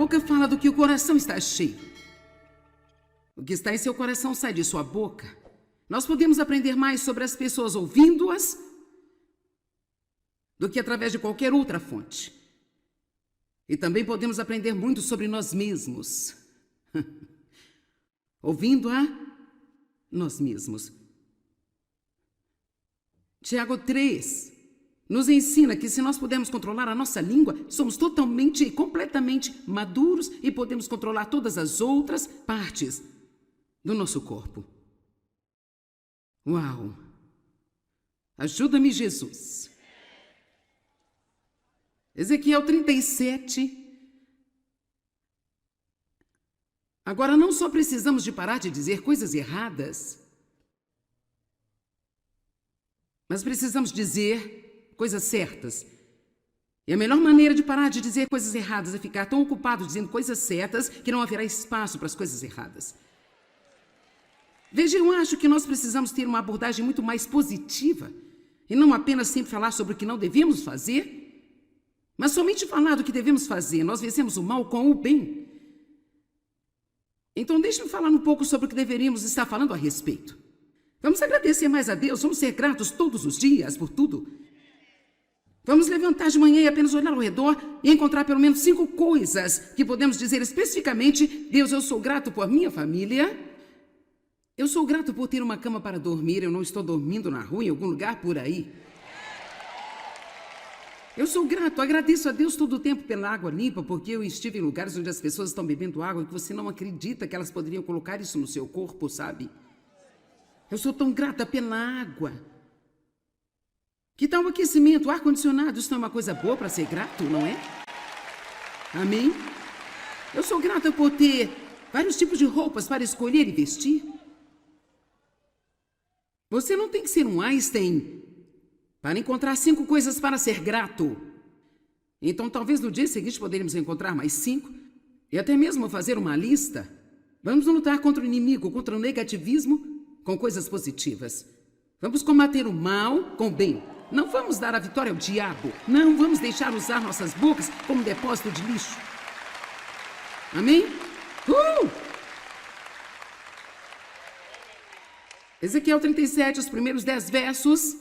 boca fala do que o coração está cheio. O que está em seu coração sai de sua boca. Nós podemos aprender mais sobre as pessoas ouvindo-as do que através de qualquer outra fonte. E também podemos aprender muito sobre nós mesmos. Ouvindo a nós mesmos. Tiago 3 nos ensina que se nós pudermos controlar a nossa língua, somos totalmente e completamente maduros e podemos controlar todas as outras partes do nosso corpo. Uau! Ajuda-me, Jesus. Ezequiel 37. Agora, não só precisamos de parar de dizer coisas erradas, mas precisamos dizer coisas certas. E a melhor maneira de parar de dizer coisas erradas é ficar tão ocupado dizendo coisas certas que não haverá espaço para as coisas erradas. Veja, eu acho que nós precisamos ter uma abordagem muito mais positiva e não apenas sempre falar sobre o que não devemos fazer, mas somente falar do que devemos fazer. Nós vencemos o mal com o bem. Então, deixe-me falar um pouco sobre o que deveríamos estar falando a respeito. Vamos agradecer mais a Deus, vamos ser gratos todos os dias por tudo. Vamos levantar de manhã e apenas olhar ao redor e encontrar pelo menos 5 coisas que podemos dizer especificamente: Deus, eu sou grato por minha família. Eu sou grato por ter uma cama para dormir, eu não estou dormindo na rua, em algum lugar por aí. Eu sou grato, agradeço a Deus todo o tempo pela água limpa, porque eu estive em lugares onde as pessoas estão bebendo água que você não acredita que elas poderiam colocar isso no seu corpo, sabe? Eu sou tão grata pela água. Que tal o aquecimento, o ar-condicionado? Isso não é uma coisa boa para ser grato, não é? Amém? Eu sou grata por ter vários tipos de roupas para escolher e vestir. Você não tem que ser um Einstein para encontrar 5 coisas para ser grato. Então, talvez no dia seguinte poderíamos encontrar mais 5 e até mesmo fazer uma lista. Vamos lutar contra o inimigo, contra o negativismo, com coisas positivas. Vamos combater o mal com o bem. Não vamos dar a vitória ao diabo. Não vamos deixar usar nossas bocas como depósito de lixo. Amém? Ezequiel 37, os primeiros 10 versos,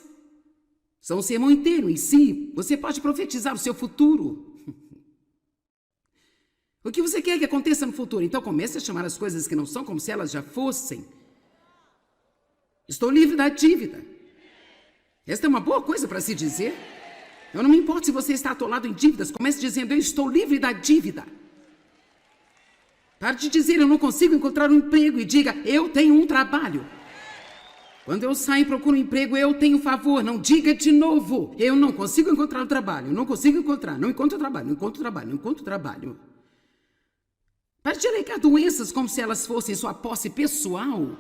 são um sermão inteiro em si. Você pode profetizar o seu futuro. O que você quer que aconteça no futuro? Então comece a chamar as coisas que não são como se elas já fossem. Estou livre da dívida. Esta é uma boa coisa para se dizer. Eu não me importo se você está atolado em dívidas. Comece dizendo: eu estou livre da dívida. Pare de dizer: eu não consigo encontrar um emprego, e diga: eu tenho um trabalho. Quando eu saio e procuro um emprego, eu tenho favor. Não diga de novo: eu não consigo encontrar um trabalho. Não consigo encontrar. Não encontro trabalho. Não encontro trabalho. Não encontro trabalho. Pare de alegar doenças como se elas fossem sua posse pessoal.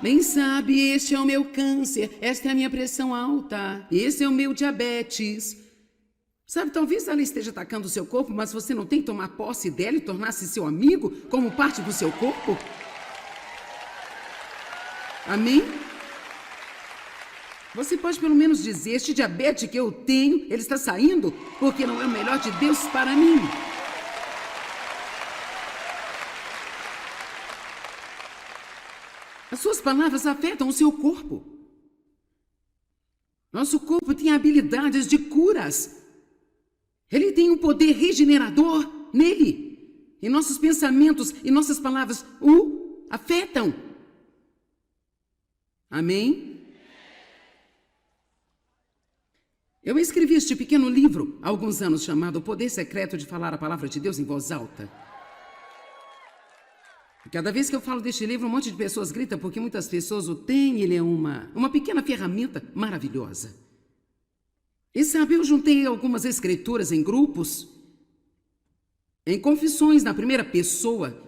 Bem sabe, este é o meu câncer, esta é a minha pressão alta, esse é o meu diabetes. Sabe, talvez ela esteja atacando o seu corpo, mas você não tem que tomar posse dela e tornar-se seu amigo como parte do seu corpo? Amém? Você pode pelo menos dizer: este diabetes que eu tenho, ele está saindo porque não é o melhor de Deus para mim. As suas palavras afetam o seu corpo. Nosso corpo tem habilidades de curas. Ele tem um poder regenerador nele. E nossos pensamentos e nossas palavras o afetam. Amém? Eu escrevi este pequeno livro há alguns anos chamado O Poder Secreto de Falar a Palavra de Deus em Voz Alta. Cada vez que eu falo deste livro, um monte de pessoas grita porque muitas pessoas o têm. Ele é uma pequena ferramenta maravilhosa. E sabe, eu juntei algumas escrituras em grupos, em confissões na primeira pessoa.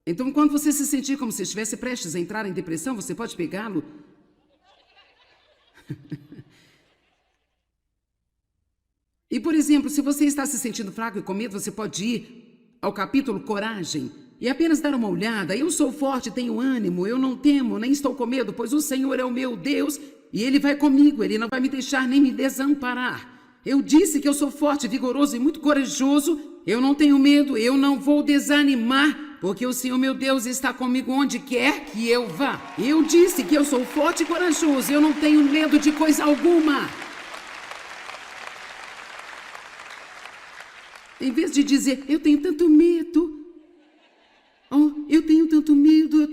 Então, quando você se sentir como se estivesse prestes a entrar em depressão, você pode pegá-lo. E, por exemplo, se você está se sentindo fraco e com medo, você pode ir ao capítulo Coragem e apenas dar uma olhada. Eu sou forte, tenho ânimo, eu não temo, nem estou com medo, pois o Senhor é o meu Deus e Ele vai comigo, Ele não vai me deixar nem me desamparar. Eu disse que eu sou forte, vigoroso e muito corajoso. Eu não tenho medo, eu não vou desanimar, porque o Senhor meu Deus está comigo onde quer que eu vá. Eu disse que eu sou forte e corajoso, eu não tenho medo de coisa alguma. Em vez de dizer, eu tenho tanto medo. Oh, eu tenho tanto medo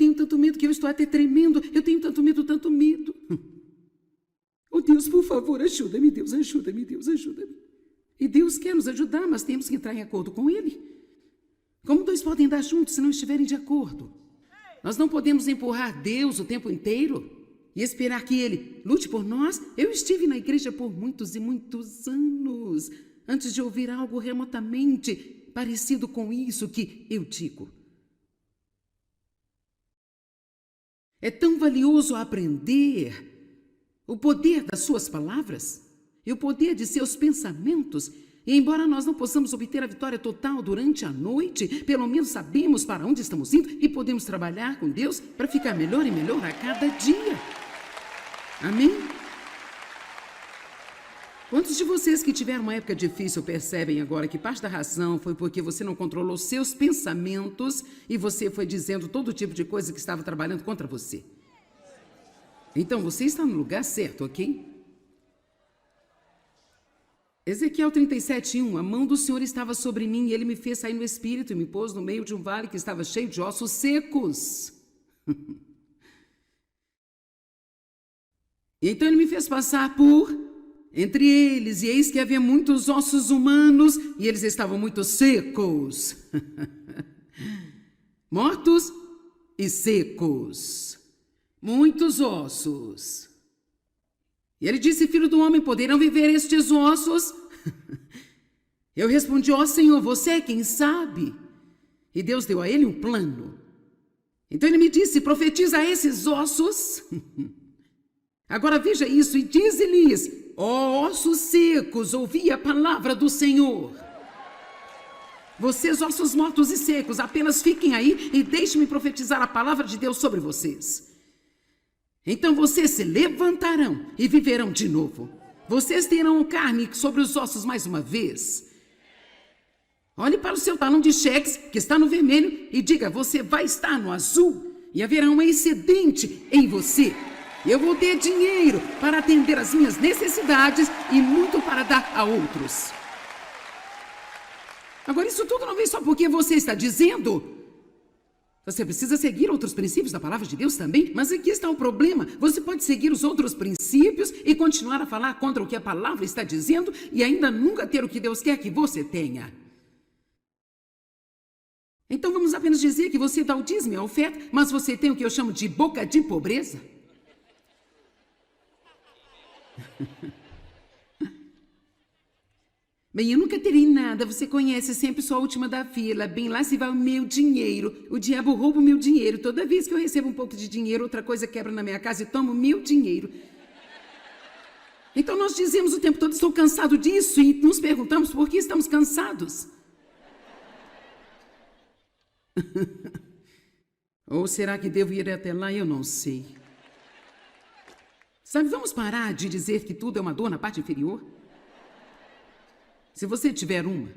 que eu estou até tremendo. Eu tenho tanto medo, tanto medo. Oh, Deus, por favor, ajuda-me, Deus, ajuda-me, Deus, ajuda-me. E Deus quer nos ajudar, mas temos que entrar em acordo com Ele. Como dois podem andar juntos se não estiverem de acordo? Nós não podemos empurrar Deus o tempo inteiro e esperar que Ele lute por nós. Eu estive na igreja por muitos e muitos anos, antes de ouvir algo remotamente parecido com isso que eu digo. É tão valioso aprender o poder das suas palavras e o poder de seus pensamentos. E embora nós não possamos obter a vitória total durante a noite, pelo menos sabemos para onde estamos indo e podemos trabalhar com Deus para ficar melhor e melhor a cada dia. Amém? Quantos de vocês que tiveram uma época difícil percebem agora que parte da razão foi porque você não controlou seus pensamentos e você foi dizendo todo tipo de coisa que estava trabalhando contra você? Então, você está no lugar certo, ok? Ezequiel 37:1, a mão do Senhor estava sobre mim e Ele me fez sair no espírito e me pôs no meio de um vale que estava cheio de ossos secos. E então Ele me fez passar por entre eles, e eis que havia muitos ossos humanos e eles estavam muito secos. Mortos e secos. Muitos ossos. E ele disse, filho do homem, poderão viver estes ossos? Eu respondi, ó Senhor, você é quem sabe. E Deus deu a ele um plano. Então ele me disse, profetiza a esses ossos. Agora veja isso e dize-lhes, ó ossos secos, ouvi a palavra do Senhor. Vocês, ossos mortos e secos, apenas fiquem aí e deixem-me profetizar a palavra de Deus sobre vocês. Então vocês se levantarão e viverão de novo. Vocês terão carne sobre os ossos mais uma vez. Olhe para o seu talão de cheques, que está no vermelho, e diga, você vai estar no azul, e haverá um excedente em você. Eu vou ter dinheiro para atender às minhas necessidades e muito para dar a outros. Agora, isso tudo não vem só porque você está dizendo. Você precisa seguir outros princípios da palavra de Deus também, mas aqui está o problema. Você pode seguir os outros princípios e continuar a falar contra o que a palavra está dizendo e ainda nunca ter o que Deus quer que você tenha. Então vamos apenas dizer que você dá o dízimo e a oferta, mas você tem o que eu chamo de boca de pobreza? Bem, eu nunca terei nada, você conhece, sempre sou a última da fila. Bem, lá se vai o meu dinheiro. O diabo rouba o meu dinheiro. Toda vez que eu recebo um pouco de dinheiro, outra coisa quebra na minha casa e toma o meu dinheiro. Então nós dizemos o tempo todo, estou cansado disso, e nos perguntamos por que estamos cansados. Ou será que devo ir até lá? Eu não sei. Sabe, vamos parar de dizer que tudo é uma dor na parte inferior? Se você tiver uma.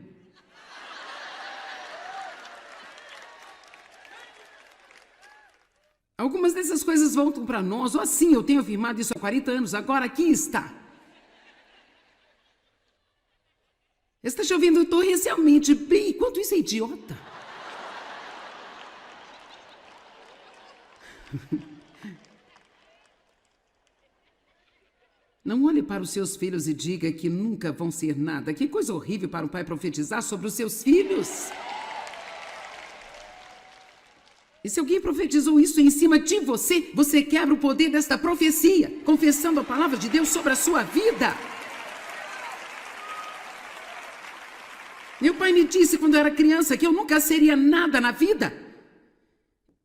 Algumas dessas coisas voltam para nós. Ou assim, eu tenho afirmado isso há 40 anos. Agora aqui está. Está chovendo torrencialmente. Bem, quanto isso é idiota. Não olhe para os seus filhos e diga que nunca vão ser nada. Que coisa horrível para um pai profetizar sobre os seus filhos. E se alguém profetizou isso em cima de você, você quebra o poder desta profecia, confessando a palavra de Deus sobre a sua vida. Meu pai me disse quando eu era criança que eu nunca seria nada na vida.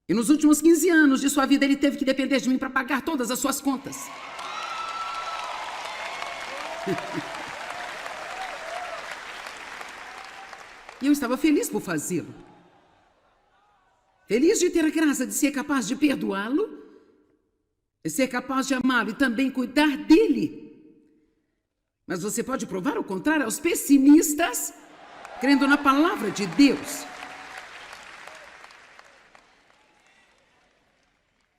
E nos últimos 15 anos de sua vida, ele teve que depender de mim para pagar todas as suas contas. E eu estava feliz por fazê-lo. Feliz de ter a graça de ser capaz de perdoá-lo, de ser capaz de amá-lo e também cuidar dele. Mas você pode provar o contrário aos pessimistas, crendo na palavra de Deus.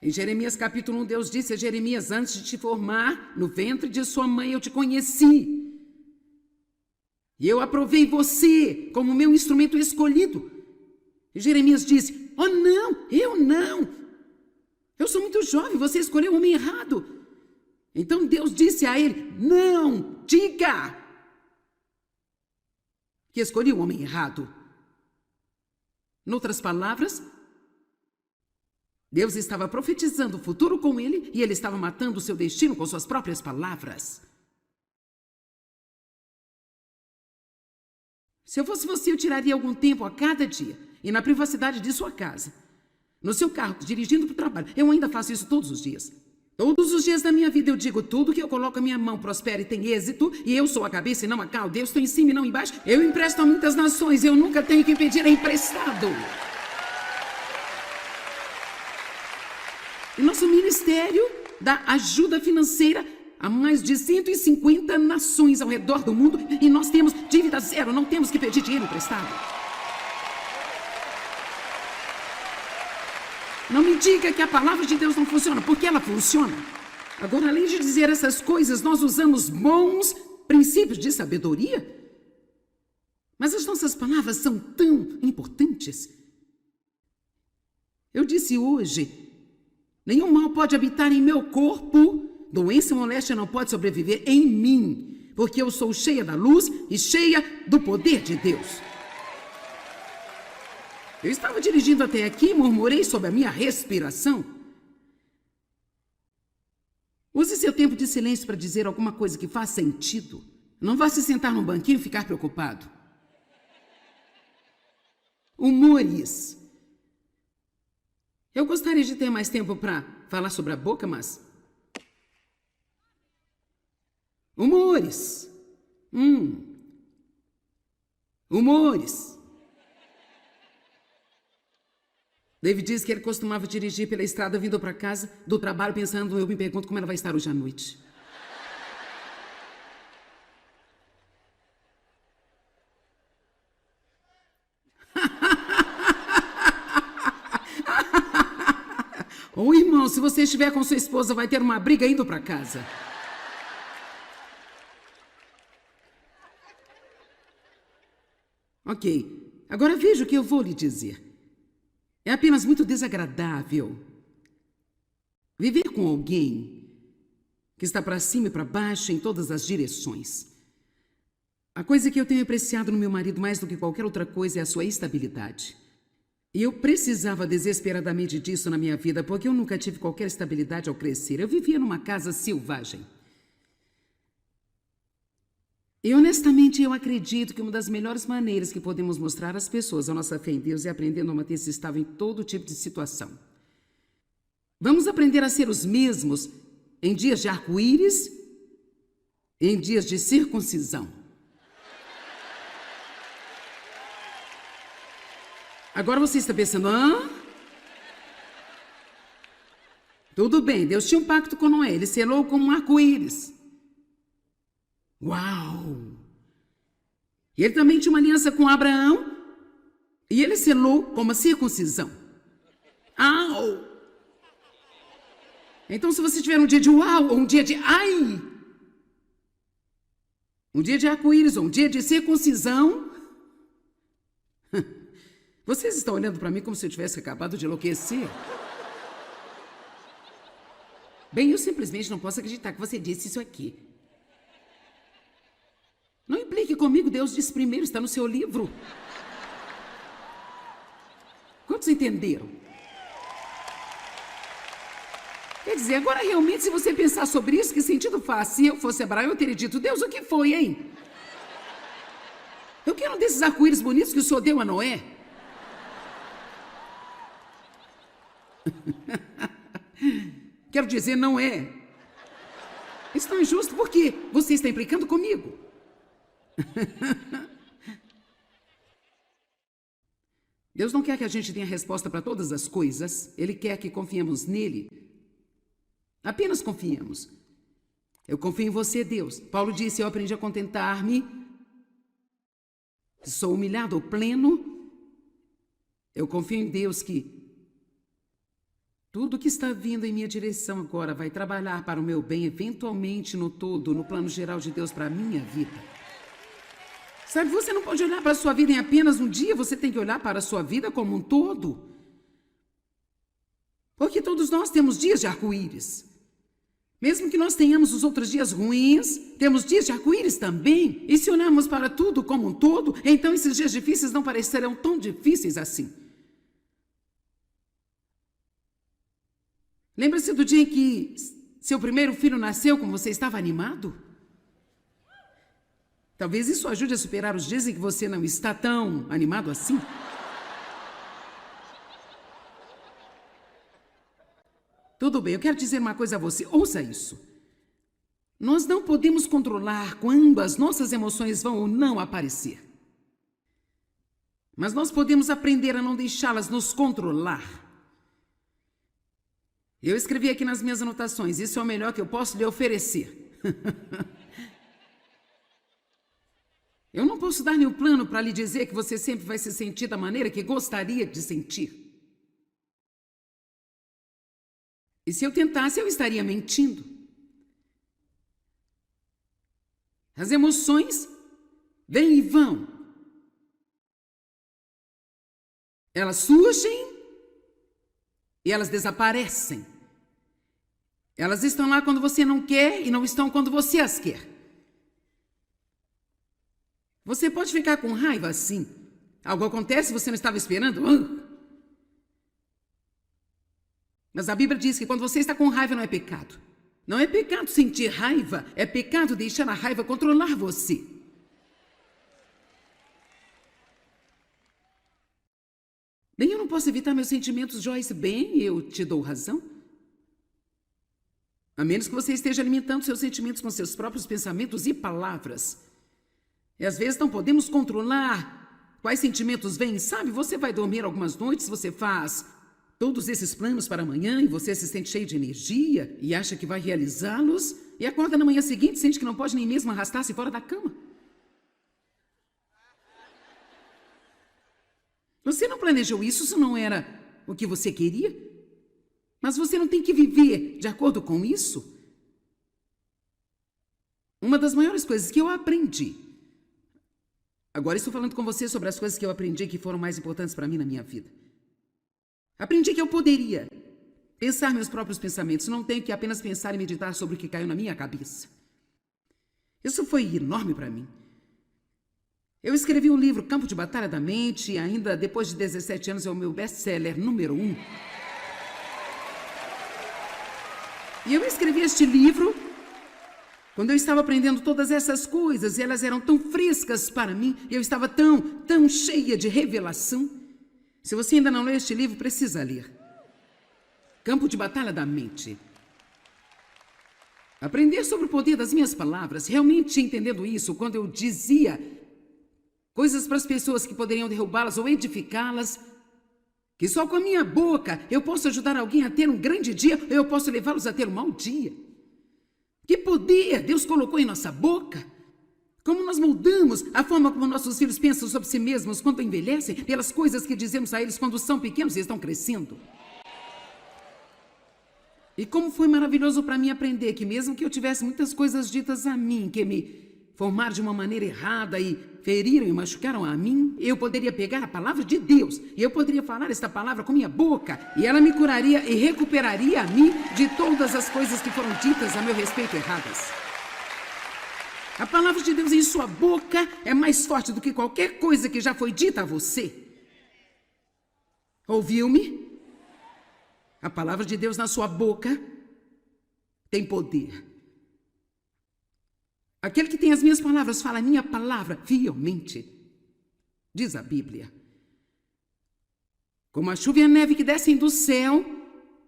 Em Jeremias capítulo 1, Deus disse a Jeremias: antes de te formar no ventre de sua mãe, eu te conheci. E eu aprovei você como meu instrumento escolhido. E Jeremias disse: oh não, eu não. Eu sou muito jovem, você escolheu o homem errado. Então Deus disse a ele: não, diga que escolhi o homem errado. Em outras palavras, Deus estava profetizando o futuro com ele e ele estava matando o seu destino com suas próprias palavras. Se eu fosse você, eu tiraria algum tempo a cada dia e na privacidade de sua casa, no seu carro, dirigindo para o trabalho. Eu ainda faço isso todos os dias. Todos os dias da minha vida eu digo: tudo que eu coloco a minha mão prospera e tem êxito, e eu sou a cabeça e não a cauda. Eu estou em cima e não embaixo. Eu empresto a muitas nações, eu nunca tenho que pedir emprestado. E nosso ministério dá ajuda financeira a mais de 150 nações ao redor do mundo e nós temos dívida zero, não temos que pedir dinheiro emprestado. Não me diga que a palavra de Deus não funciona, porque ela funciona. Agora, além de dizer essas coisas, nós usamos bons princípios de sabedoria. Mas as nossas palavras são tão importantes. Eu disse hoje: nenhum mal pode habitar em meu corpo, doença e moléstia não pode sobreviver em mim, porque eu sou cheia da luz e cheia do poder de Deus. Eu estava dirigindo até aqui e murmurei sobre a minha respiração. Use seu tempo de silêncio para dizer alguma coisa que faz sentido. Não vá se sentar num banquinho e ficar preocupado. Humores. Eu gostaria de ter mais tempo para falar sobre a boca, mas... Humores. Humores. David diz que ele costumava dirigir pela estrada vindo para casa do trabalho pensando: eu me pergunto como ela vai estar hoje à noite. Ô irmão, se você estiver com sua esposa, vai ter uma briga indo para casa. Ok, agora veja o que eu vou lhe dizer. É apenas muito desagradável viver com alguém que está para cima e para baixo em todas as direções. A coisa que eu tenho apreciado no meu marido mais do que qualquer outra coisa é a sua estabilidade. E eu precisava desesperadamente disso na minha vida, porque eu nunca tive qualquer estabilidade ao crescer. Eu vivia numa casa selvagem. E honestamente eu acredito que uma das melhores maneiras que podemos mostrar às pessoas a nossa fé em Deus é aprendendo a manter-se estável em todo tipo de situação. Vamos aprender a ser os mesmos em dias de arco-íris e em dias de circuncisão. Agora você está pensando: hã? Tudo bem, Deus tinha um pacto com Noé, ele selou como um arco-íris. Uau! E ele também tinha uma aliança com Abraão e ele selou como a circuncisão. Au! Então, se você tiver um dia de uau ou um dia de ai, um dia de arco-íris ou um dia de circuncisão, vocês estão olhando para mim como se eu tivesse acabado de enlouquecer. Bem, eu simplesmente não posso acreditar que você disse isso aqui. Não implique comigo, Deus disse primeiro, está no seu livro. Quantos entenderam? Quer dizer, agora realmente, se você pensar sobre isso, que sentido faz? Se eu fosse Abraão, eu teria dito: Deus, o que foi, hein? Eu quero um desses arco-íris bonitos que o Senhor deu a Noé. Quero dizer, não é. Isso não é justo porque você está implicando comigo. Deus não quer que a gente tenha resposta para todas as coisas. Ele quer que confiemos nele. Apenas confiemos. Eu confio em você, Deus. Paulo disse, eu aprendi a contentar-me. Sou humilhado ou pleno. Eu confio em Deus que tudo que está vindo em minha direção agora vai trabalhar para o meu bem, eventualmente no todo, no plano geral de Deus para a minha vida. Sabe, você não pode olhar para a sua vida em apenas um dia, você tem que olhar para a sua vida como um todo. Porque todos nós temos dias de arco-íris. Mesmo que nós tenhamos os outros dias ruins, temos dias de arco-íris também. E se olharmos para tudo como um todo, então esses dias difíceis não parecerão tão difíceis assim. Lembra-se do dia em que seu primeiro filho nasceu, como você estava animado? Talvez isso ajude a superar os dias em que você não está tão animado assim. Tudo bem, eu quero dizer uma coisa a você. Ouça isso. Nós não podemos controlar quando as nossas emoções vão ou não aparecer. Mas nós podemos aprender a não deixá-las nos controlar. Eu escrevi aqui nas minhas anotações, isso é o melhor que eu posso lhe oferecer. Eu não posso dar nenhum plano para lhe dizer que você sempre vai se sentir da maneira que gostaria de sentir. E se eu tentasse, eu estaria mentindo. As emoções vêm e vão. Elas surgem e elas desaparecem. Elas estão lá quando você não quer e não estão quando você as quer. Você pode ficar com raiva assim. Algo acontece e você não estava esperando. Mas a Bíblia diz que quando você está com raiva não é pecado. Não é pecado sentir raiva, é pecado deixar a raiva controlar você. Bem, eu não posso evitar meus sentimentos, Joyce. Bem, eu te dou razão. A menos que você esteja alimentando seus sentimentos com seus próprios pensamentos e palavras. E às vezes não podemos controlar quais sentimentos vêm. Sabe, você vai dormir algumas noites, você faz todos esses planos para amanhã e você se sente cheio de energia e acha que vai realizá-los e acorda na manhã seguinte e sente que não pode nem mesmo arrastar-se fora da cama. Você não planejou isso, isso não era o que você queria? Mas você não tem que viver de acordo com isso? Uma das maiores coisas que eu aprendi, agora estou falando com você sobre as coisas que eu aprendi que foram mais importantes para mim na minha vida. Aprendi que eu poderia pensar meus próprios pensamentos, não tenho que apenas pensar e meditar sobre o que caiu na minha cabeça. Isso foi enorme para mim. Eu escrevi o livro Campo de Batalha da Mente, e ainda depois de 17 anos é o meu best-seller número 1. E eu escrevi este livro quando eu estava aprendendo todas essas coisas, e elas eram tão frescas para mim, e eu estava tão cheia de revelação. Se você ainda não leu este livro, precisa ler. Campo de Batalha da Mente. Aprender sobre o poder das minhas palavras, realmente entendendo isso, quando eu dizia coisas para as pessoas que poderiam derrubá-las ou edificá-las, que só com a minha boca eu posso ajudar alguém a ter um grande dia, ou eu posso levá-los a ter um mau dia. Que poder Deus colocou em nossa boca! Como nós moldamos a forma como nossos filhos pensam sobre si mesmos quando envelhecem, pelas coisas que dizemos a eles quando são pequenos e estão crescendo. E como foi maravilhoso para mim aprender que mesmo que eu tivesse muitas coisas ditas a mim, que me formaram de uma maneira errada e feriram e machucaram a mim, eu poderia pegar a palavra de Deus e eu poderia falar esta palavra com minha boca e ela me curaria e recuperaria a mim de todas as coisas que foram ditas a meu respeito erradas. A palavra de Deus em sua boca é mais forte do que qualquer coisa que já foi dita a você. Ouviu-me? A palavra de Deus na sua boca tem poder. Aquele que tem as minhas palavras fala a minha palavra fielmente, diz a Bíblia. Como a chuva e a neve que descem do céu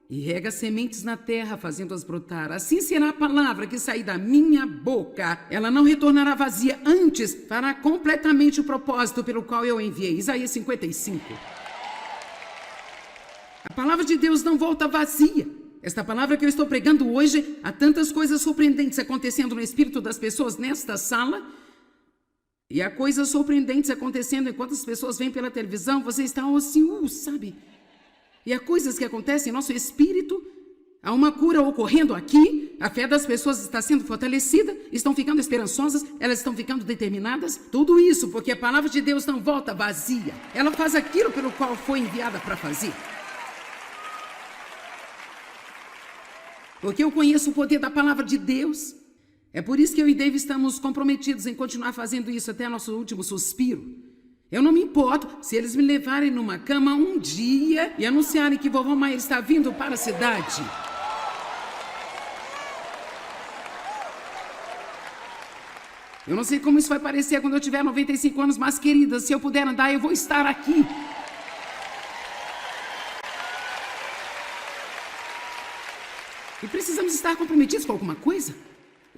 e rega sementes na terra, fazendo-as brotar, assim será a palavra que sair da minha boca. Ela não retornará vazia, antes fará completamente o propósito pelo qual eu enviei. Isaías 55. A palavra de Deus não volta vazia. Esta palavra que eu estou pregando hoje, há tantas coisas surpreendentes acontecendo no espírito das pessoas nesta sala. E há coisas surpreendentes acontecendo enquanto as pessoas vêm pela televisão. Você está assim, sabe? E há coisas que acontecem em nosso espírito. Há uma cura ocorrendo aqui. A fé das pessoas está sendo fortalecida. Estão ficando esperançosas. Elas estão ficando determinadas. Tudo isso porque a palavra de Deus não volta vazia. Ela faz aquilo pelo qual foi enviada para fazer. Porque eu conheço o poder da palavra de Deus. É por isso que eu e Dave estamos comprometidos em continuar fazendo isso até nosso último suspiro. Eu não me importo se eles me levarem numa cama um dia e anunciarem que vovó Maia está vindo para a cidade. Eu não sei como isso vai parecer quando eu tiver 95 anos, mas, querida, se eu puder andar, eu vou estar aqui. E precisamos estar comprometidos com alguma coisa.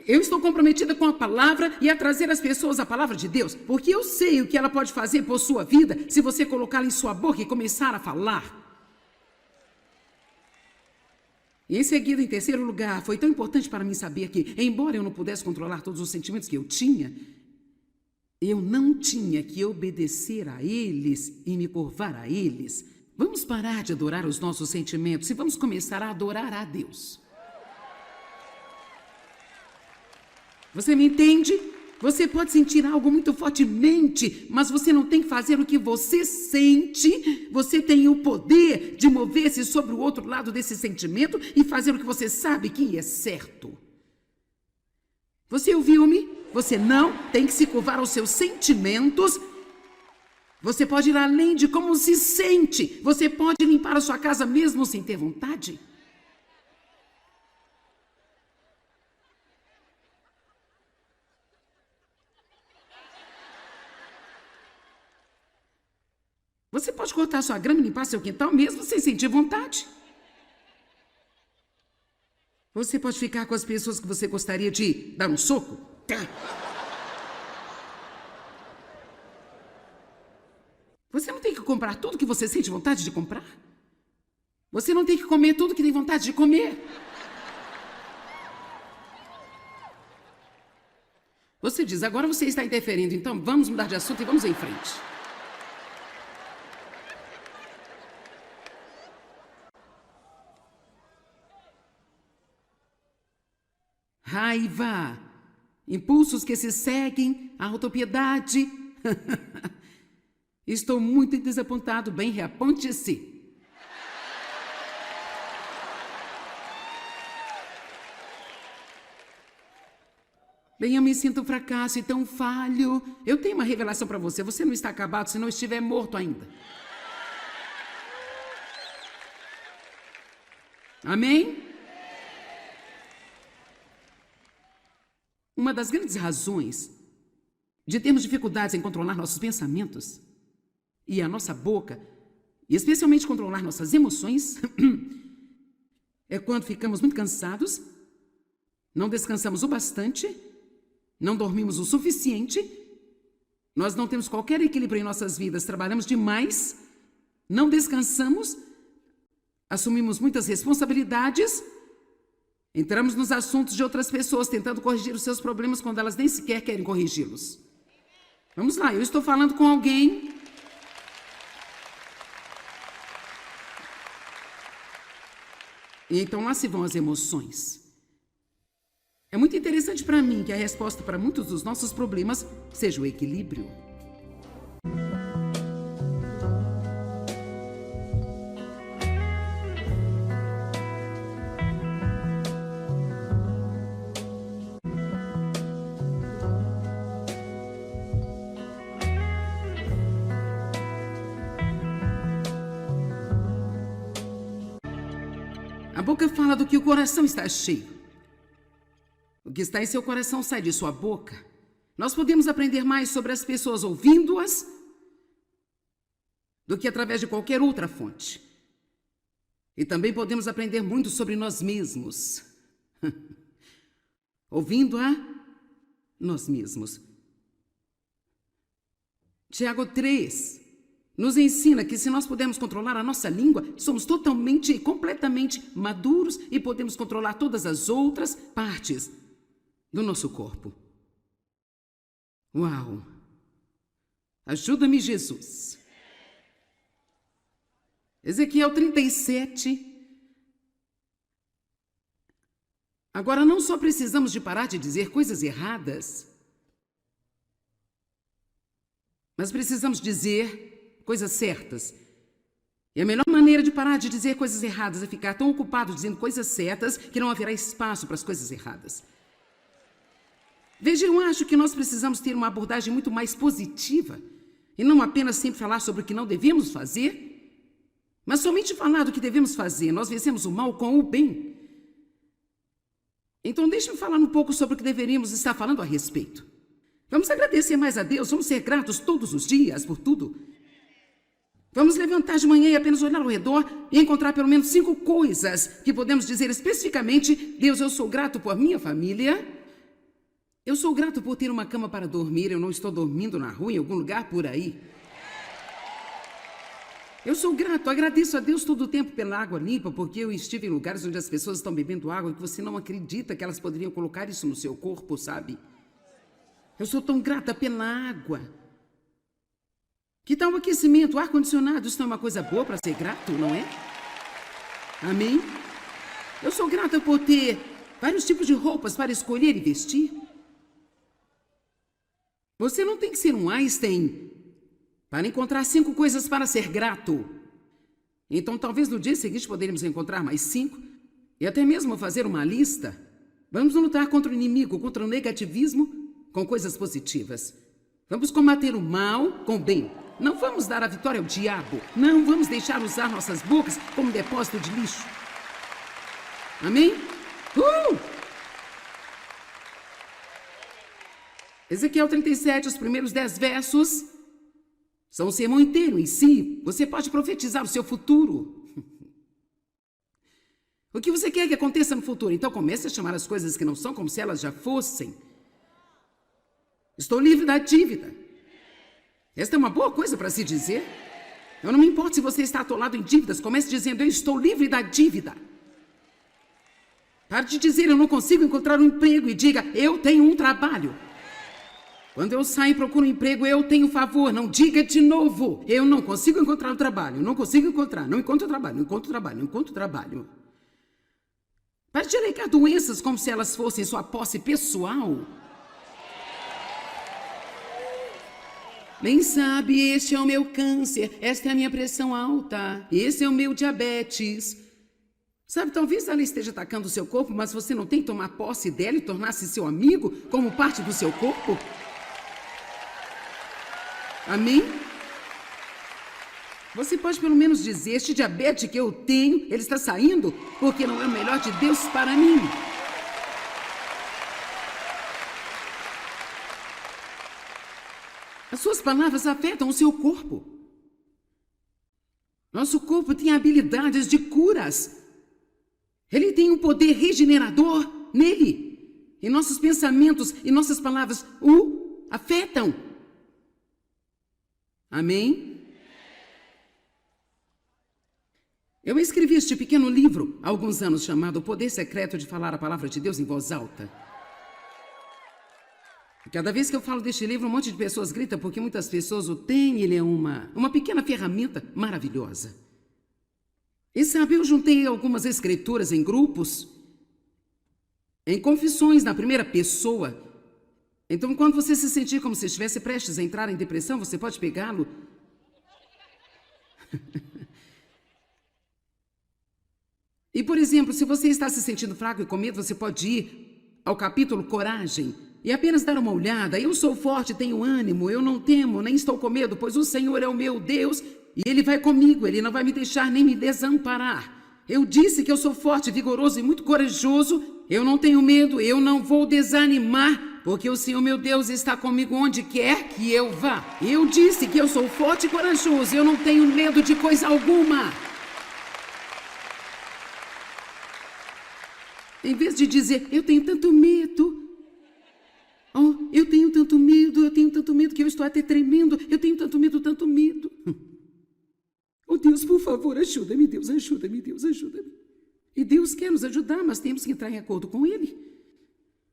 Eu estou comprometida com a palavra e a trazer às pessoas a palavra de Deus, porque eu sei o que ela pode fazer por sua vida se você colocá-la em sua boca e começar a falar. E em seguida, em terceiro lugar, foi tão importante para mim saber que, embora eu não pudesse controlar todos os sentimentos que eu não tinha que obedecer a eles e me curvar a eles. Vamos parar de adorar os nossos sentimentos e vamos começar a adorar a Deus. Você me entende? Você pode sentir algo muito fortemente, mas você não tem que fazer o que você sente. Você tem o poder de mover-se sobre o outro lado desse sentimento e fazer o que você sabe que é certo. Você ouviu-me? Você não tem que se curvar aos seus sentimentos. Você pode ir além de como se sente. Você pode limpar a sua casa mesmo sem ter vontade. Você pode cortar sua grama e limpar seu quintal mesmo sem sentir vontade. Você pode ficar com as pessoas que você gostaria de dar um soco. Você não tem que comprar tudo que você sente vontade de comprar. Você não tem que comer tudo que tem vontade de comer. Você diz, agora você está interferindo, então vamos mudar de assunto e vamos em frente. Raiva, impulsos que se seguem, a autopiedade. Estou muito desapontado, bem, reaponte-se. Bem, eu me sinto um fracasso e tão falho. Eu tenho uma revelação para você. Você não está acabado se não estiver morto ainda. Amém? Uma das grandes razões de termos dificuldades em controlar nossos pensamentos e a nossa boca, e especialmente controlar nossas emoções, é quando ficamos muito cansados, não descansamos o bastante, não dormimos o suficiente, nós não temos qualquer equilíbrio em nossas vidas, trabalhamos demais, não descansamos, assumimos muitas responsabilidades, entramos nos assuntos de outras pessoas, tentando corrigir os seus problemas quando elas nem sequer querem corrigi-los. Vamos lá, eu estou falando com alguém. E então lá se vão as emoções. É muito interessante para mim que a resposta para muitos dos nossos problemas seja o equilíbrio. A boca fala do que o coração está cheio. O que está em seu coração sai de sua boca. Nós podemos aprender mais sobre as pessoas ouvindo-as do que através de qualquer outra fonte. E também podemos aprender muito sobre nós mesmos. Ouvindo a nós mesmos. Tiago 3, nos ensina que se nós pudermos controlar a nossa língua, somos totalmente e completamente maduros e podemos controlar todas as outras partes do nosso corpo. Uau! Ajuda-me, Jesus. Ezequiel 37. Agora, não só precisamos de parar de dizer coisas erradas, mas precisamos dizer coisas certas. E a melhor maneira de parar de dizer coisas erradas é ficar tão ocupado dizendo coisas certas que não haverá espaço para as coisas erradas. Veja, eu acho que nós precisamos ter uma abordagem muito mais positiva e não apenas sempre falar sobre o que não devemos fazer, mas somente falar do que devemos fazer. Nós vencemos o mal com o bem. Então, deixe-me falar um pouco sobre o que deveríamos estar falando a respeito. Vamos agradecer mais a Deus, vamos ser gratos todos os dias por tudo. Vamos levantar de manhã e apenas olhar ao redor e encontrar pelo menos 5 coisas que podemos dizer especificamente: Deus, eu sou grato por minha família. Eu sou grato por ter uma cama para dormir, eu não estou dormindo na rua, em algum lugar por aí. Eu sou grato, agradeço a Deus todo o tempo pela água limpa, porque eu estive em lugares onde as pessoas estão bebendo água que você não acredita que elas poderiam colocar isso no seu corpo, sabe? Eu sou tão grata pela água. Que tal o aquecimento, o ar-condicionado? Isso não é uma coisa boa para ser grato, não é? Amém? Eu sou grata por ter vários tipos de roupas para escolher e vestir. Você não tem que ser um Einstein para encontrar 5 coisas para ser grato. Então, talvez no dia seguinte poderíamos encontrar mais 5 e até mesmo fazer uma lista. Vamos lutar contra o inimigo, contra o negativismo, com coisas positivas. Vamos combater o mal com o bem. Não vamos dar a vitória ao diabo. Não vamos deixar usar nossas bocas como depósito de lixo. Amém? Ezequiel 37, os primeiros 10 versos, são o sermão inteiro em si. Você pode profetizar o seu futuro. O que você quer que aconteça no futuro? Então comece a chamar as coisas que não são como se elas já fossem. Estou livre da dívida. Esta é uma boa coisa para se dizer. Eu não me importo se você está atolado em dívidas. Comece dizendo: eu estou livre da dívida. Pare de dizer: eu não consigo encontrar um emprego, e diga: eu tenho um trabalho. Quando eu saio e procuro um emprego, eu tenho favor. Não diga de novo: eu não consigo encontrar um trabalho. Não consigo encontrar. Não encontro trabalho. Não encontro trabalho. Não encontro trabalho. Pare de alegar doenças como se elas fossem sua posse pessoal. Bem sabe, este é o meu câncer. Esta é a minha pressão alta. Esse é o meu diabetes. Sabe, talvez ela esteja atacando o seu corpo, mas você não tem que tomar posse dela e tornar-se seu amigo como parte do seu corpo? Amém? Você pode pelo menos dizer: este diabetes que eu tenho, ele está saindo porque não é o melhor de Deus para mim. As suas palavras afetam o seu corpo. Nosso corpo tem habilidades de curas. Ele tem um poder regenerador nele. E nossos pensamentos e nossas palavras o afetam. Amém? Eu escrevi este pequeno livro há alguns anos chamado O Poder Secreto de Falar a Palavra de Deus em Voz Alta. Cada vez que eu falo deste livro, um monte de pessoas grita porque muitas pessoas o têm. Ele é uma pequena ferramenta maravilhosa. E sabe, eu juntei algumas escrituras em grupos, em confissões na primeira pessoa. Então, quando você se sentir como se estivesse prestes a entrar em depressão, você pode pegá-lo. E, por exemplo, se você está se sentindo fraco e com medo, você pode ir ao capítulo Coragem e apenas dar uma olhada. Eu sou forte, tenho ânimo, eu não temo, nem estou com medo, pois o Senhor é o meu Deus e Ele vai comigo, Ele não vai me deixar nem me desamparar. Eu disse que eu sou forte, vigoroso e muito corajoso. Eu não tenho medo, eu não vou desanimar, porque o Senhor meu Deus está comigo onde quer que eu vá. Eu disse que eu sou forte e corajoso, eu não tenho medo de coisa alguma. Em vez de dizer: eu tenho tanto medo. Oh, eu tenho tanto medo que eu estou até tremendo. Eu tenho tanto medo, tanto medo. Oh, Deus, por favor, ajuda-me, Deus, ajuda-me, Deus, ajuda-me. E Deus quer nos ajudar, mas temos que entrar em acordo com Ele.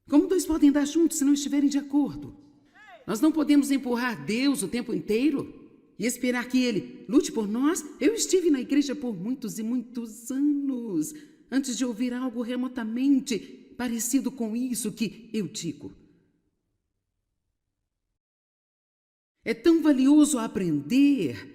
Como dois podem andar juntos se não estiverem de acordo? Nós não podemos empurrar Deus o tempo inteiro e esperar que Ele lute por nós. Eu estive na igreja por muitos e muitos anos, antes de ouvir algo remotamente parecido com isso que eu digo. É tão valioso aprender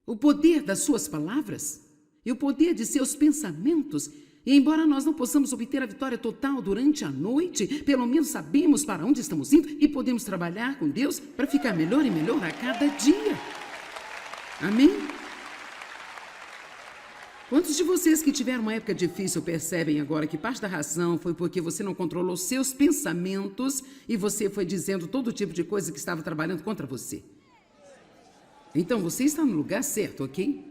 o poder das suas palavras e o poder de seus pensamentos. E embora nós não possamos obter a vitória total durante a noite, pelo menos sabemos para onde estamos indo e podemos trabalhar com Deus para ficar melhor e melhor a cada dia. Amém? Quantos de vocês que tiveram uma época difícil percebem agora que parte da razão foi porque você não controlou seus pensamentos e você foi dizendo todo tipo de coisa que estava trabalhando contra você? Então você está no lugar certo, ok?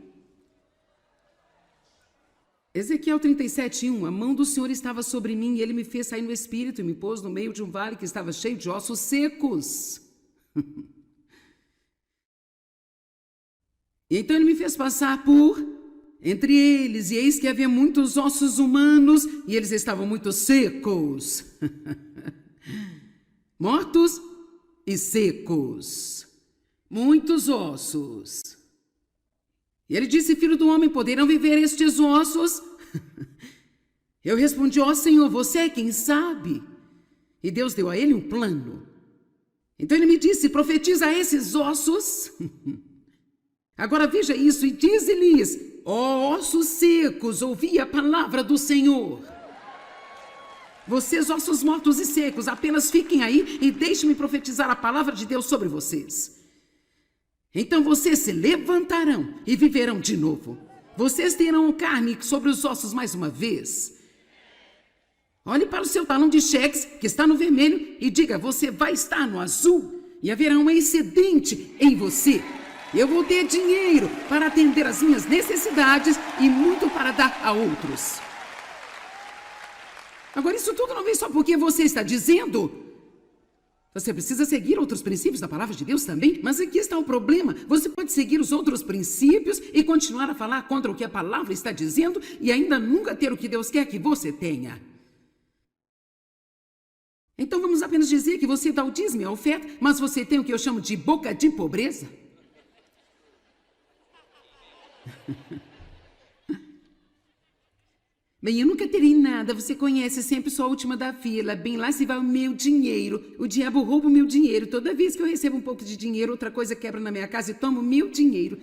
Ezequiel 37:1, a mão do Senhor estava sobre mim e Ele me fez sair no espírito e me pôs no meio de um vale que estava cheio de ossos secos. E então Ele me fez passar por entre eles, e eis que havia muitos ossos humanos e eles estavam muito secos. Mortos e secos. Muitos ossos. E Ele disse, filho do homem, poderão viver estes ossos? Eu respondi, ó Senhor, você é quem sabe. E Deus deu a ele um plano. Então Ele me disse, profetiza a esses ossos. Agora veja isso e dize-lhes, ó ossos secos, ouvi a palavra do Senhor. Vocês, ossos mortos e secos, apenas fiquem aí e deixem-me profetizar a palavra de Deus sobre vocês. Então vocês se levantarão e viverão de novo. Vocês terão carne sobre os ossos mais uma vez. Olhe para o seu talão de cheques, que está no vermelho, e diga, você vai estar no azul, e haverá um excedente em você. Eu vou ter dinheiro para atender às minhas necessidades e muito para dar a outros. Agora, isso tudo não vem só porque você está dizendo. Você precisa seguir outros princípios da palavra de Deus também, mas aqui está o problema. Você pode seguir os outros princípios e continuar a falar contra o que a palavra está dizendo e ainda nunca ter o que Deus quer que você tenha. Então vamos apenas dizer que você dá o dízimo e a oferta, mas você tem o que eu chamo de boca de pobreza? Bem, eu nunca terei nada, você conhece, sempre sou a última da fila, bem lá se vai o meu dinheiro, o diabo rouba o meu dinheiro, toda vez que eu recebo um pouco de dinheiro, outra coisa quebra na minha casa e toma o meu dinheiro.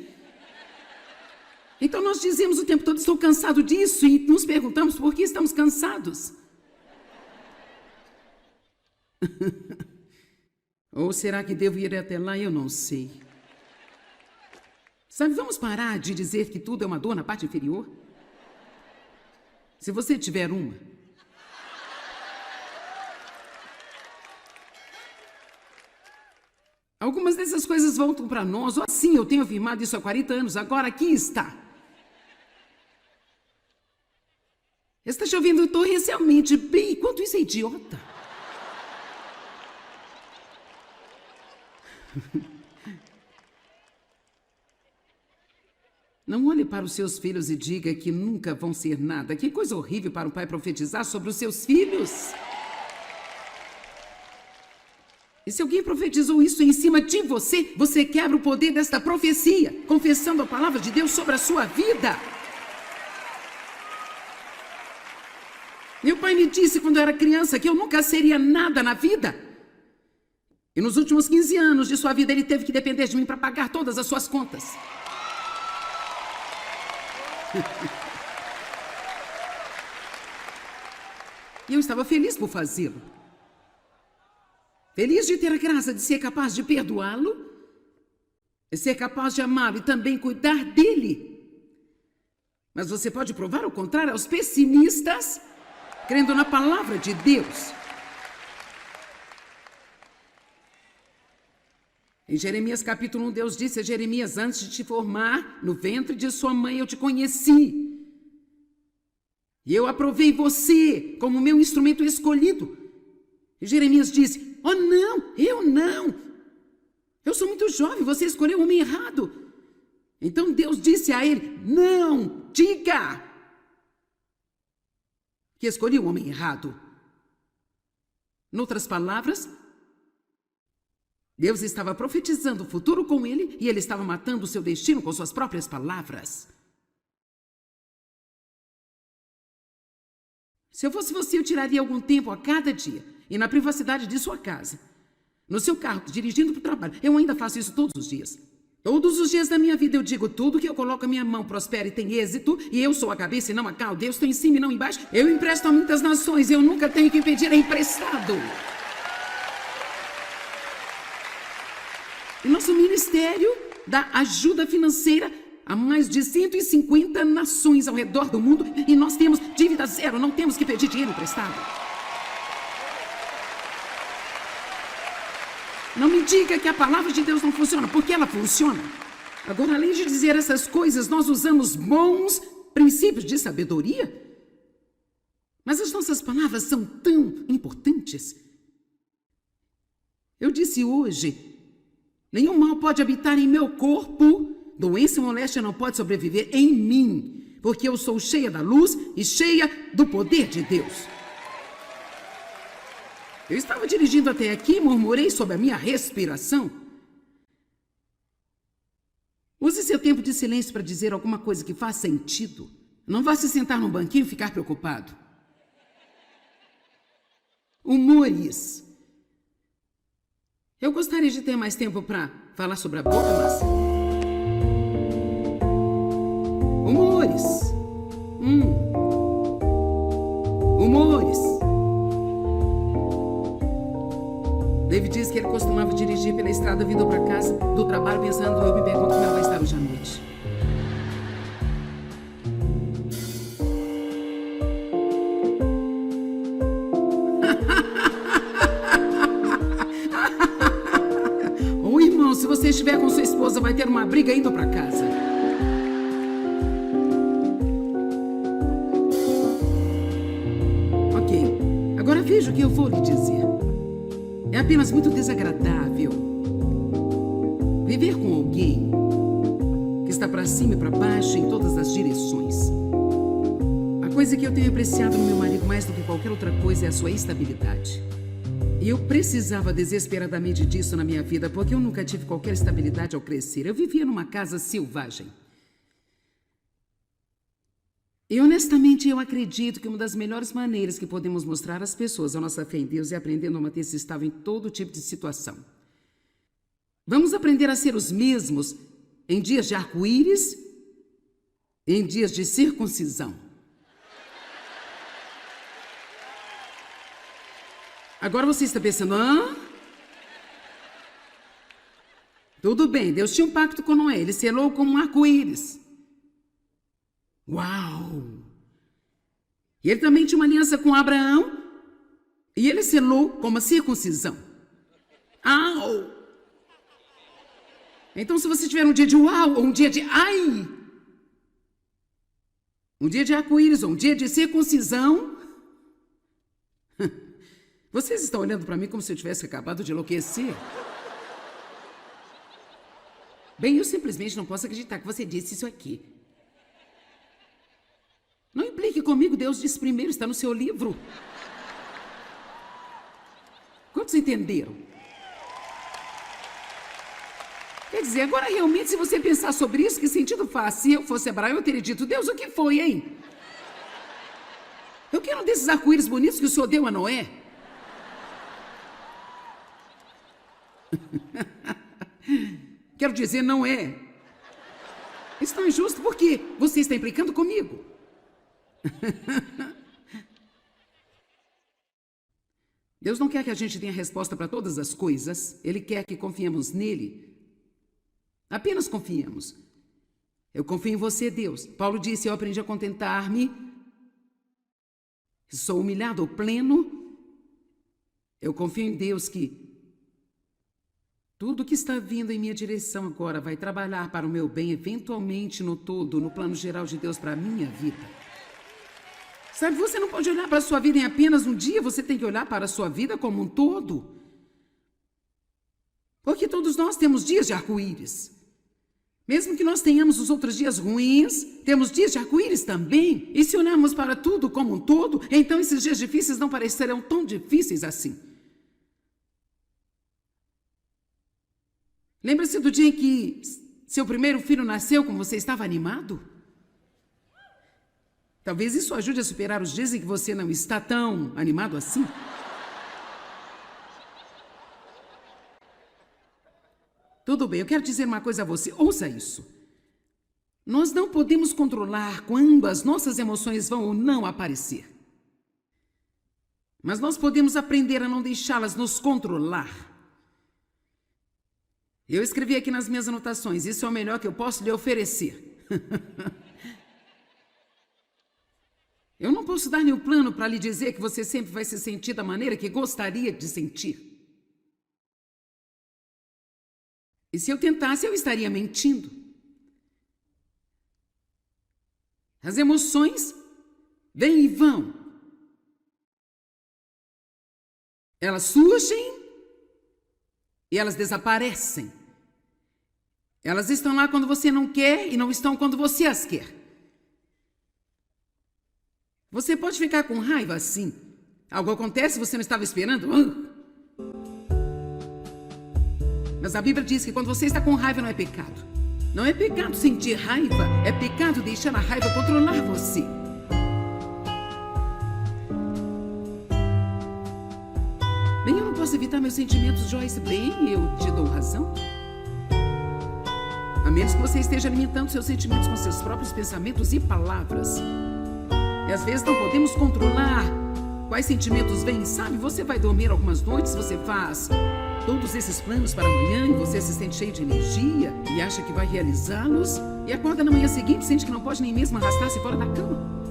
Então nós dizemos o tempo todo, estou cansado disso, e nos perguntamos por que estamos cansados. Ou será que devo ir até lá? Eu não sei. Sabe, vamos parar de dizer que tudo é uma dor na parte inferior? Se você tiver uma. Algumas dessas coisas voltam para nós. Ou assim, eu tenho afirmado isso há 40 anos, agora aqui está. Está chovendo torrencialmente. Bem, quanto isso é idiota. Não olhe para os seus filhos e diga que nunca vão ser nada. Que coisa horrível para um pai profetizar sobre os seus filhos. E se alguém profetizou isso em cima de você, você quebra o poder desta profecia, confessando a palavra de Deus sobre a sua vida. Meu pai me disse quando eu era criança que eu nunca seria nada na vida. E nos últimos 15 anos de sua vida ele teve que depender de mim para pagar todas as suas contas. E eu estava feliz por fazê-lo. Feliz de ter a graça de ser capaz de perdoá-lo, de ser capaz de amá-lo e também cuidar dele. Mas você pode provar o contrário aos pessimistas, crendo na palavra de Deus. Em Jeremias capítulo 1, Deus disse a Jeremias, antes de te formar no ventre de sua mãe eu te conheci. E eu aprovei você como meu instrumento escolhido. E Jeremias disse, oh não, eu não. Eu sou muito jovem, você escolheu o homem errado. Então Deus disse a ele: não, diga que escolhi o homem errado. Noutras palavras, Deus estava profetizando o futuro com ele e ele estava matando o seu destino com suas próprias palavras. Se eu fosse você, eu tiraria algum tempo a cada dia e na privacidade de sua casa, no seu carro, dirigindo para o trabalho. Eu ainda faço isso todos os dias. Todos os dias da minha vida eu digo: tudo que eu coloco a minha mão prospera e tem êxito, e eu sou a cabeça e não a cauda. Deus está em cima e não embaixo. Eu empresto a muitas nações, eu nunca tenho que pedir emprestado. E nosso ministério dá ajuda financeira a mais de 150 nações ao redor do mundo, e nós temos dívida zero, não temos que pedir dinheiro emprestado. Não me diga que a palavra de Deus não funciona, porque ela funciona. Agora, além de dizer essas coisas, nós usamos bons princípios de sabedoria. Mas as nossas palavras são tão importantes. Eu disse hoje: nenhum mal pode habitar em meu corpo, doença e moléstia não pode sobreviver em mim, porque eu sou cheia da luz e cheia do poder de Deus. Eu estava dirigindo até aqui e murmurei sobre a minha respiração. Use seu tempo de silêncio para dizer alguma coisa que faz sentido. Não vá se sentar num banquinho e ficar preocupado. Humores. Eu gostaria de ter mais tempo para falar sobre a boca, mas... Humores. Humores. David diz que ele costumava dirigir pela estrada vindo para casa do trabalho pensando: eu me pergunto como ela vai estar hoje à noite. Ô irmão, se você estiver com sua esposa, vai ter uma briga indo para casa. Ok, agora veja o que eu vou lhe dizer. É apenas muito desagradável viver com alguém que está para cima e para baixo em todas as direções. A coisa que eu tenho apreciado no meu marido mais do que qualquer outra coisa é a sua estabilidade. E eu precisava desesperadamente disso na minha vida, porque eu nunca tive qualquer estabilidade ao crescer. Eu vivia numa casa selvagem. E honestamente eu acredito que uma das melhores maneiras que podemos mostrar às pessoas a nossa fé em Deus é aprendendo a manter-se estável em todo tipo de situação. Vamos aprender a ser os mesmos em dias de arco-íris e em dias de circuncisão. Agora você está pensando: hã? Tudo bem, Deus tinha um pacto com Noé, ele selou com um arco-íris. Uau! E ele também tinha uma aliança com Abraão e ele selou com uma circuncisão. Au! Então, se você tiver um dia de uau ou um dia de ai, um dia de arco-íris ou um dia de circuncisão, vocês estão olhando para mim como se eu tivesse acabado de enlouquecer. Bem, eu simplesmente não posso acreditar que você disse isso aqui. Não implique comigo, Deus disse primeiro, está no seu livro. Quantos entenderam? Quer dizer, agora realmente, se você pensar sobre isso, que sentido faz? Se eu fosse Abraão, eu teria dito: Deus, o que foi, hein? Eu quero um desses arco-íris bonitos que o Senhor deu a Noé. Quero dizer, não é. Isso não é justo porque você está implicando comigo. Deus não quer que a gente tenha resposta para todas as coisas. Ele quer que confiemos nele. Apenas confiemos. Eu confio em você, Deus. Paulo disse: eu aprendi a contentar-me. Sou humilhado ao pleno. Eu confio em Deus que tudo que está vindo em minha direção agora vai trabalhar para o meu bem, eventualmente no todo, no plano geral de Deus para a minha vida. Sabe, você não pode olhar para a sua vida em apenas um dia, você tem que olhar para a sua vida como um todo. Porque todos nós temos dias de arco-íris. Mesmo que nós tenhamos os outros dias ruins, temos dias de arco-íris também. E se olharmos para tudo como um todo, então esses dias difíceis não parecerão tão difíceis assim. Lembra-se do dia em que seu primeiro filho nasceu, como você estava animado? Talvez isso ajude a superar os dias em que você não está tão animado assim. Tudo bem, eu quero dizer uma coisa a você. Ouça isso. Nós não podemos controlar quando as nossas emoções vão ou não aparecer. Mas nós podemos aprender a não deixá-las nos controlar. Eu escrevi aqui nas minhas anotações, isso é o melhor que eu posso lhe oferecer. Eu não posso dar nenhum plano para lhe dizer que você sempre vai se sentir da maneira que gostaria de sentir. E se eu tentasse, eu estaria mentindo. As emoções vêm e vão. Elas surgem e elas desaparecem. Elas estão lá quando você não quer e não estão quando você as quer. Você pode ficar com raiva assim. Algo acontece, você não estava esperando. Mas a Bíblia diz que quando você está com raiva não é pecado. Não é pecado sentir raiva, é pecado deixar a raiva controlar você. Bem, eu não posso evitar meus sentimentos, Joyce. Bem, eu te dou razão. A menos que você esteja alimentando seus sentimentos com seus próprios pensamentos e palavras. E às vezes não podemos controlar quais sentimentos vêm, sabe? Você vai dormir algumas noites, você faz todos esses planos para amanhã e você se sente cheio de energia e acha que vai realizá-los e acorda na manhã seguinte e sente que não pode nem mesmo arrastar-se fora da cama.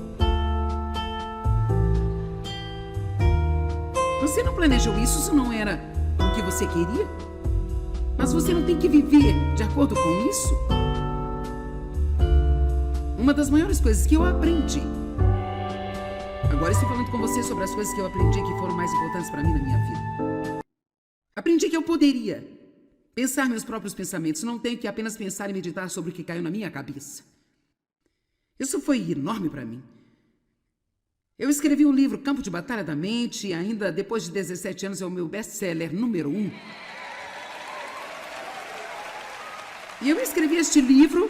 Você não planejou isso não era o que você queria? Mas você não tem que viver de acordo com isso? Uma das maiores coisas que eu aprendi. Agora estou falando com você sobre as coisas que eu aprendi que foram mais importantes para mim na minha vida. Aprendi que eu poderia pensar meus próprios pensamentos. Não tenho que apenas pensar e meditar sobre o que caiu na minha cabeça. Isso foi enorme para mim. Eu escrevi um livro, Campo de Batalha da Mente, e ainda depois de 17 anos é o meu best-seller número 1. E eu escrevi este livro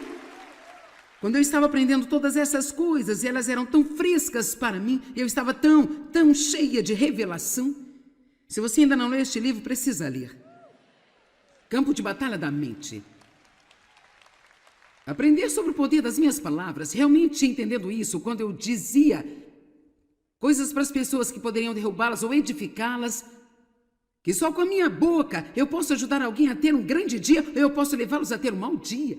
quando eu estava aprendendo todas essas coisas e elas eram tão frescas para mim. Eu estava tão cheia de revelação. Se você ainda não leu este livro, precisa ler. Campo de Batalha da Mente. Aprender sobre o poder das minhas palavras, realmente entendendo isso, quando eu dizia coisas para as pessoas que poderiam derrubá-las ou edificá-las, que só com a minha boca eu posso ajudar alguém a ter um grande dia, ou eu posso levá-los a ter um mau dia.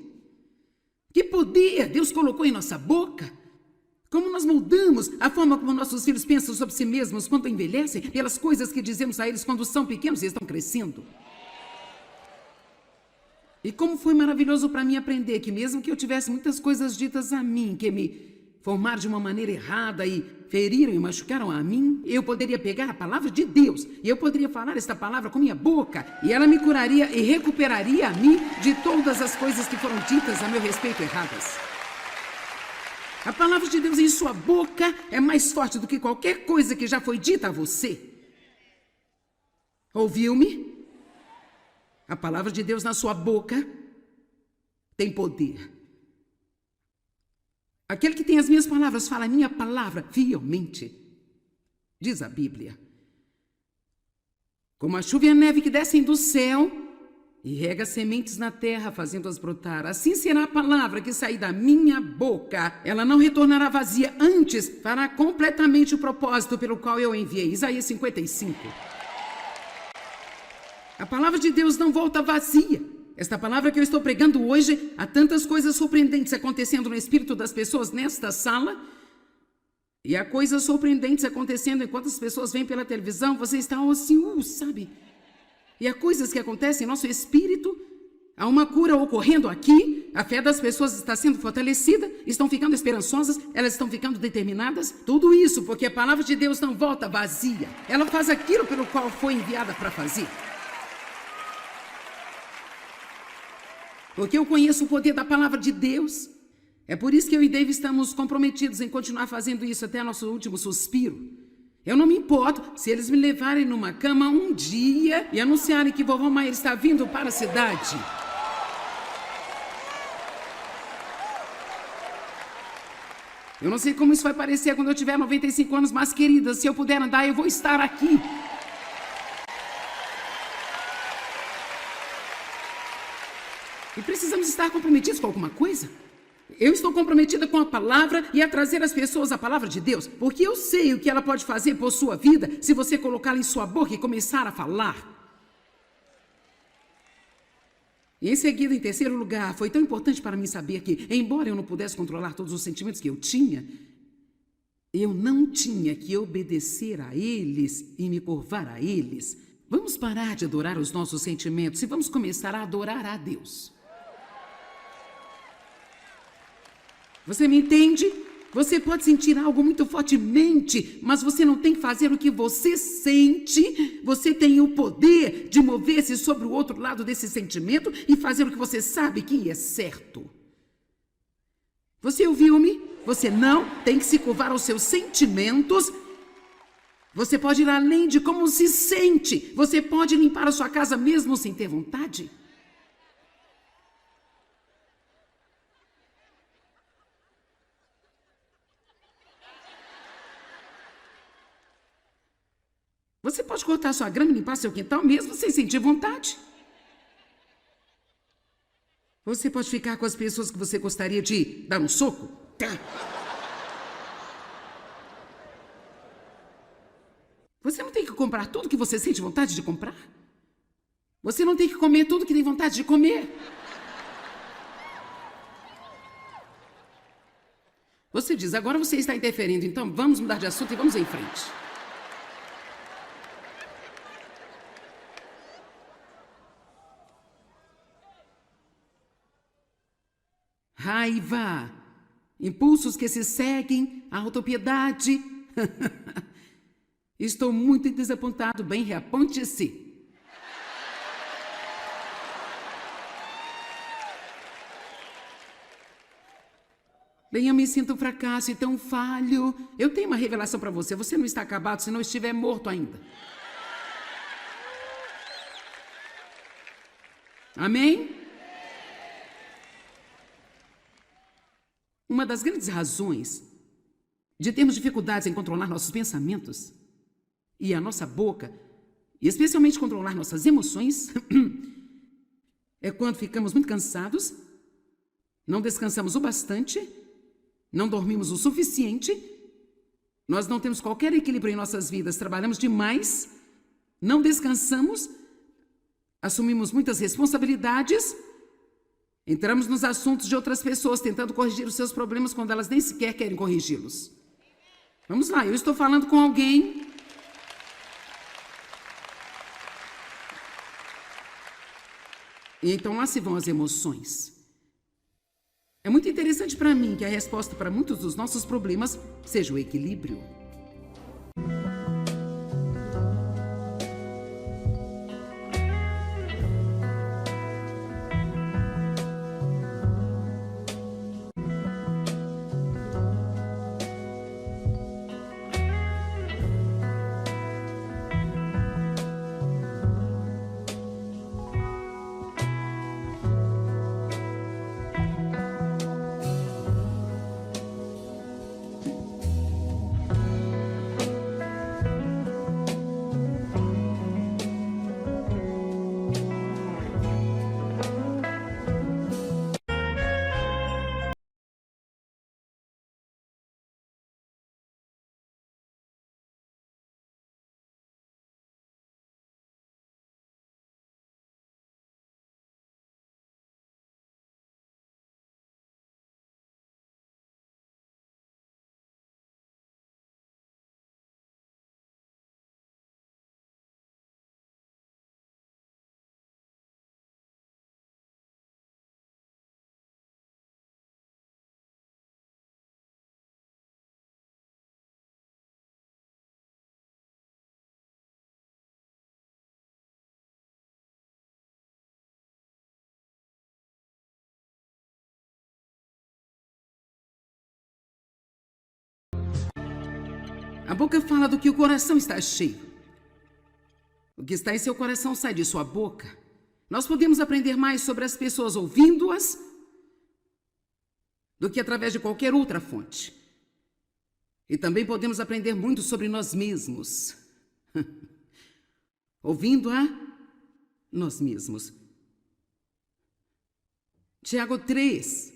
Que poder Deus colocou em nossa boca! Como nós mudamos a forma como nossos filhos pensam sobre si mesmos quando envelhecem, pelas coisas que dizemos a eles quando são pequenos e estão crescendo. E como foi maravilhoso para mim aprender que mesmo que eu tivesse muitas coisas ditas a mim, que me formaram de uma maneira errada e feriram e machucaram a mim, eu poderia pegar a palavra de Deus e eu poderia falar esta palavra com minha boca e ela me curaria e recuperaria a mim de todas as coisas que foram ditas a meu respeito erradas. A palavra de Deus em sua boca é mais forte do que qualquer coisa que já foi dita a você. Ouviu-me? A palavra de Deus na sua boca tem poder. Aquele que tem as minhas palavras fala a minha palavra fielmente, diz a Bíblia. Como a chuva e a neve que descem do céu e rega sementes na terra, fazendo-as brotar, assim será a palavra que sair da minha boca. Ela não retornará vazia, antes fará completamente o propósito pelo qual eu enviei. Isaías 55. A palavra de Deus não volta vazia. Esta palavra que eu estou pregando hoje, há tantas coisas surpreendentes acontecendo no espírito das pessoas nesta sala, e há coisas surpreendentes acontecendo enquanto as pessoas vêm pela televisão, você está assim, sabe? E há coisas que acontecem em nosso espírito, há uma cura ocorrendo aqui, a fé das pessoas está sendo fortalecida, estão ficando esperançosas, elas estão ficando determinadas, tudo isso porque a palavra de Deus não volta vazia, ela faz aquilo pelo qual foi enviada para fazer. Porque eu conheço o poder da palavra de Deus. É por isso que eu e Dave estamos comprometidos em continuar fazendo isso até nosso último suspiro. Eu não me importo se eles me levarem numa cama um dia e anunciarem que vovó Maier está vindo para a cidade. Eu não sei como isso vai parecer quando eu tiver 95 anos, mas, querida, se eu puder andar, eu vou estar aqui. E precisamos estar comprometidos com alguma coisa. Eu estou comprometida com a palavra e a trazer às pessoas a palavra de Deus, porque eu sei o que ela pode fazer por sua vida se você colocá-la em sua boca e começar a falar. E em seguida, em terceiro lugar, foi tão importante para mim saber que, embora eu não pudesse controlar todos os sentimentos que eu não tinha que obedecer a eles e me curvar a eles. Vamos parar de adorar os nossos sentimentos e vamos começar a adorar a Deus. Você me entende? Você pode sentir algo muito fortemente, mas você não tem que fazer o que você sente. Você tem o poder de mover-se sobre o outro lado desse sentimento e fazer o que você sabe que é certo. Você ouviu-me? Você não tem que se curvar aos seus sentimentos. Você pode ir além de como se sente. Você pode limpar a sua casa mesmo sem ter vontade. Você pode cortar sua grama e limpar seu quintal mesmo sem sentir vontade. Você pode ficar com as pessoas que você gostaria de dar um soco. Você não tem que comprar tudo que você sente vontade de comprar. Você não tem que comer tudo que tem vontade de comer. Você diz, agora você está interferindo, então vamos mudar de assunto e vamos em frente. Raiva, impulsos que se seguem, a autopiedade. Estou muito desapontado, bem, reaponte-se. Bem, eu me sinto um fracasso e tão falho. Eu tenho uma revelação para você. Você não está acabado se não estiver morto ainda. Amém? Uma das grandes razões de termos dificuldades em controlar nossos pensamentos e a nossa boca, e especialmente controlar nossas emoções, é quando ficamos muito cansados, não descansamos o bastante, não dormimos o suficiente, nós não temos qualquer equilíbrio em nossas vidas, trabalhamos demais, não descansamos, assumimos muitas responsabilidades, entramos nos assuntos de outras pessoas, tentando corrigir os seus problemas quando elas nem sequer querem corrigi-los. Vamos lá, eu estou falando com alguém. E então lá se vão as emoções. É muito interessante para mim que a resposta para muitos dos nossos problemas seja o equilíbrio. A boca fala do que o coração está cheio. O que está em seu coração sai de sua boca. Nós podemos aprender mais sobre as pessoas ouvindo-as do que através de qualquer outra fonte. E também podemos aprender muito sobre nós mesmos. Ouvindo a nós mesmos. Tiago 3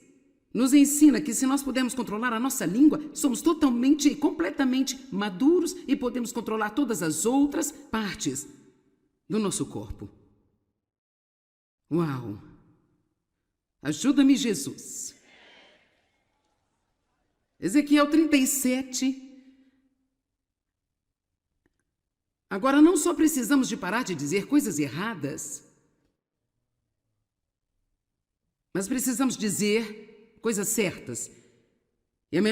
nos ensina que se nós pudermos controlar a nossa língua, somos totalmente e completamente maduros e podemos controlar todas as outras partes do nosso corpo. Uau! Ajuda-me, Jesus. Ezequiel 37. Agora, não só precisamos de parar de dizer coisas erradas, mas precisamos dizer coisas certas.